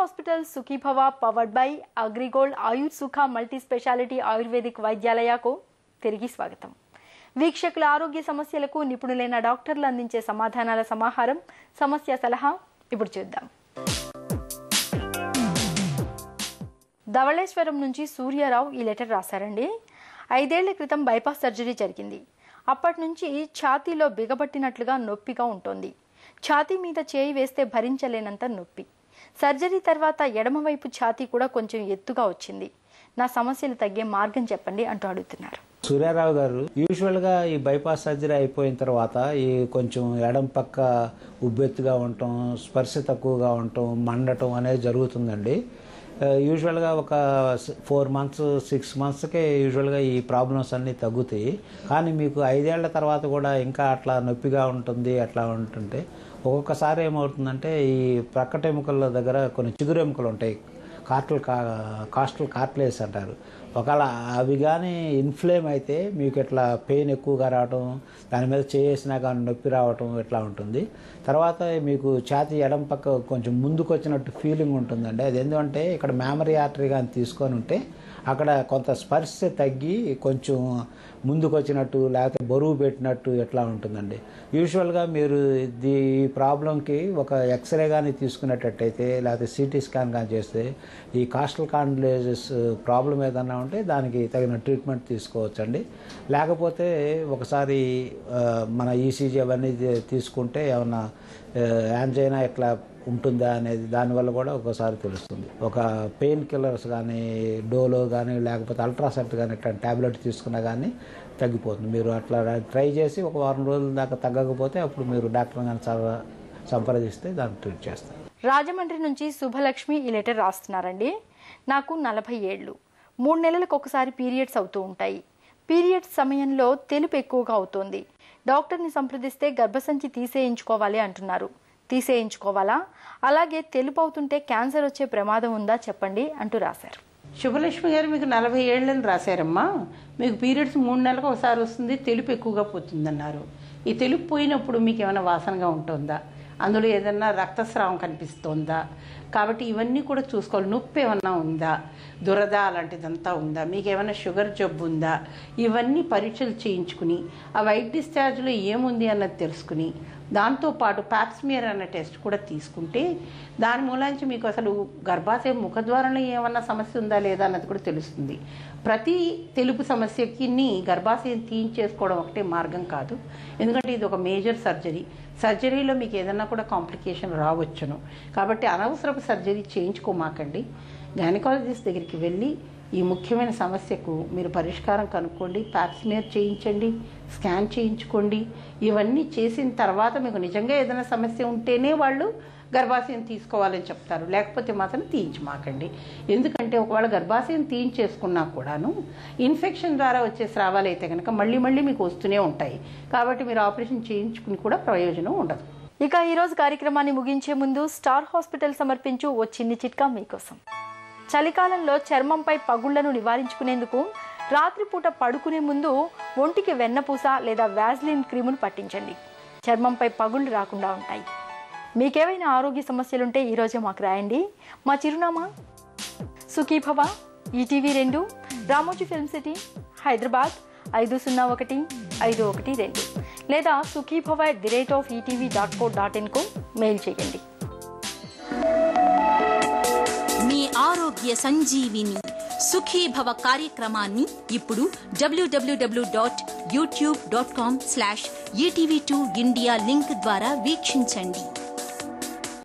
Hospital Sukhibhava powered by AgriGold Ayur Sukha multi speciality ayurvedic వైద్యాలయకు తిరిగి స్వాగతం. వీక్షకుల ఆరోగ్య సమస్యలకు నిపుణులైన డాక్టర్లు అందించే సమాధానాల సమాహారం సమస్య సలహా ఇప్పుడు చూద్దాం. ధవళేశ్వరం నుంచి సూర్యారావు ఈ లెటర్ రాశారండి. 5 ఏళ్ల క్రితం బైపాస్ సర్జరీ జరిగింది. అప్పటి నుంచి ఛాతీలో బిగబట్టినట్లుగా నొప్పిగా ఉంటుంది. ఛాతీ మీద చేయి వేస్తే భరించలేనంత నొప్పి. సర్జరీ తర్వాత ఎడమవైపు ఛాతీ కూడా కొంచెం ఎత్తుగా వచ్చింది. నా సమస్యలు తగ్గే మార్గం చెప్పండి అంటూ అడుగుతున్నారు. సూర్యారావు గారు, యూజువల్గా ఈ బైపాస్ సర్జరీ అయిపోయిన తర్వాత ఈ కొంచెం ఎడం పక్క ఉబ్బెత్తుగా ఉండటం, స్పర్శ తక్కువగా ఉండటం, మండటం అనేది జరుగుతుందండి. యూజువల్గా ఒక 4 months 6 monthsకే యూజువల్గా ఈ ప్రాబ్లమ్స్ అన్నీ తగ్గుతాయి. కానీ మీకు 5 ఏళ్ల తర్వాత కూడా ఇంకా అట్లా నొప్పిగా ఉంటుంది. అట్లా ఉంటుంటే ఒక్కొక్కసారి ఏమవుతుందంటే ఈ ప్రక్కట ఎముకల దగ్గర కొన్ని చిగురు ఎముకలు ఉంటాయి, కాస్టల్ కార్టిలేజ్ అంటారు. ఒకవేళ అవి కానీ ఇన్ఫ్లేమ్ అయితే మీకు ఇట్లా పెయిన్ ఎక్కువగా రావటం, దాని మీద చేసినా కానీ నొప్పి రావటం ఇట్లా ఉంటుంది. తర్వాత మీకు ఛాతీ ఎడం పక్క కొంచెం ముందుకు వచ్చినట్టు ఫీలింగ్ ఉంటుందండి. అది ఎందుకంటే ఇక్కడ మెమరీ ఆర్టరీ కానీ తీసుకొని ఉంటే అక్కడ కొంత స్పర్శ తగ్గి కొంచెం ముందుకు వచ్చినట్టు లేకపోతే బరువు పెట్టినట్టు ఎట్లా ఉంటుందండి. యూజువల్గా మీరు ఈ ప్రాబ్లంకి ఒక ఎక్స్రే కానీ తీసుకునేటట్టయితే లేకపోతే సిటీ స్కాన్ కానీ చేస్తే ఈ కాస్టల్ కార్టిలేజెస్ ప్రాబ్లం ఏదన్నా ఉంటే దానికి తగిన ట్రీట్మెంట్ తీసుకోవచ్చండి. లేకపోతే ఒకసారి మన ఈసీజీ అవన్నీ తీసుకుంటే ఏమన్నా యాంజైనా ఎట్లా ఉంటుందా అనేది దానివల్ల కూడా ఒకసారి తెలుస్తుంది. ఒక పెయిన్ కిల్లర్స్ కానీ డోలో కానీ లేకపోతే అల్ట్రాసెప్ట్ కానీ ఇట్లా ట్యాబ్లెట్ తీసుకున్నా కానీ తగ్గిపోతుంది. మీరు అట్లా ట్రై చేసి ఒక 1 రోజుల దాకా తగ్గకపోతే అప్పుడు మీరు డాక్టర్ కానీ సంప్రదిస్తే దాన్ని ట్రీట్ చేస్తారు. రాజమండ్రి నుంచి శుభలక్ష్మి ఈ లెటర్ రాస్తున్నారండి. నాకు 40 ఏళ్ళు, 3 నెలలకు ఒకసారి పీరియడ్స్ అవుతూ ఉంటాయి. పీరియడ్స్ సమయంలో తెలుపు ఎక్కువగా అవుతోంది. డాక్టర్ని సంప్రదిస్తే గర్భసంచి తీసేయించుకోవాలి అంటున్నారు. తీసేయించుకోవాలా? అలాగే తెలుపు అవుతుంటే క్యాన్సర్ వచ్చే ప్రమాదం ఉందా చెప్పండి అంటూ రాశారు. శుభలక్ష్మి గారు, మీకు 40 ఏళ్ళని రాశారమ్మా. మీకు పీరియడ్స్ 3 నెలలకు ఒకసారి వస్తుంది, తెలుపు ఎక్కువగా పోతుందన్నారు. ఈ తెలుపు పోయినప్పుడు మీకు ఏమైనా వాసనగా ఉంటుందా? అందులో ఏదన్నా రక్తస్రావం కనిపిస్తోందా? కాబట్టి ఇవన్నీ కూడా చూసుకోవాలి. నొప్పి ఏమన్నా ఉందా, దురద అలాంటిదంతా ఉందా, మీకు ఏమైనా షుగర్ జబ్బు ఉందా, ఇవన్నీ పరీక్షలు చేయించుకుని ఆ వైట్ డిశ్చార్జ్లో ఏముంది అన్నది తెలుసుకుని దాంతోపాటు ప్యాప్స్మియర్ అన్న టెస్ట్ కూడా తీసుకుంటే దాని మూలాంచి మీకు అసలు గర్భాశయం ముఖద్వారంలో ఏమన్నా సమస్య ఉందా లేదా అన్నది కూడా తెలుస్తుంది. ప్రతి తెలుపు సమస్యకి గర్భాశయం తీయించేసుకోవడం ఒకటే మార్గం కాదు. ఎందుకంటే ఇది ఒక మేజర్ సర్జరీలో మీకు ఏదన్నా కూడా కాంప్లికేషన్ రావచ్చును. కాబట్టి అనవసరపు సర్జరీ చేయించుకోమాకండి. గైనకాలజిస్ట్ దగ్గరికి వెళ్ళి ఈ ముఖ్యమైన సమస్యకు మీరు పరిష్కారం కనుక్కోండి. ప్యాప్స్మియర్ చేయించండి, స్కాన్ చేయించుకోండి. ఇవన్నీ చేసిన తర్వాత మీకు నిజంగా ఏదైనా సమస్య ఉంటేనే వాళ్ళు గర్భాశయం తీసుకోవాలని చెప్తారు. లేకపోతే మాత్రం తీయించమాకండి. ఎందుకంటే ఒకవేళ గర్భాశయం తీయించేసుకున్నా కూడాను ఇన్ఫెక్షన్ ద్వారా వచ్చే స్రావాలు అయితే కనుక మళ్ళీ మీకు వస్తూనే ఉంటాయి. కాబట్టి మీరు ఆపరేషన్ చేయించుకుని కూడా ప్రయోజనం ఉండదు. ఇక ఈరోజు కార్యక్రమాన్ని ముగించే ముందు స్టార్ హాస్పిటల్ సమర్పించు ఓ చిన్ని చిట్కా మీకోసం. చలికాలంలో చర్మంపై పగుళ్లను నివారించుకునేందుకు రాత్రిపూట పడుకునే ముందు ఒంటికి వెన్నపూస లేదా వ్యాజ్లిన్ క్రీమును పట్టించండి. చర్మంపై పగుళ్లు రాకుండా ఉంటాయి. మీకేమైనా ఆరోగ్య సమస్యలుంటే ఈరోజే మాకు రాయండి. మా చిరునామా Sukhibhava, ETV 2, Ramoji film city, Hyderabad 501512 లేదా sukhibhava@etv.co.in కు మెయిల్ చేయండి. మీ ఆరోగ్య సంజీవిని సుఖీభవ కార్యక్రమాన్ని ఇప్పుడు www.youtube.com/etv2india లింక్ ద్వారా వీక్షించండి.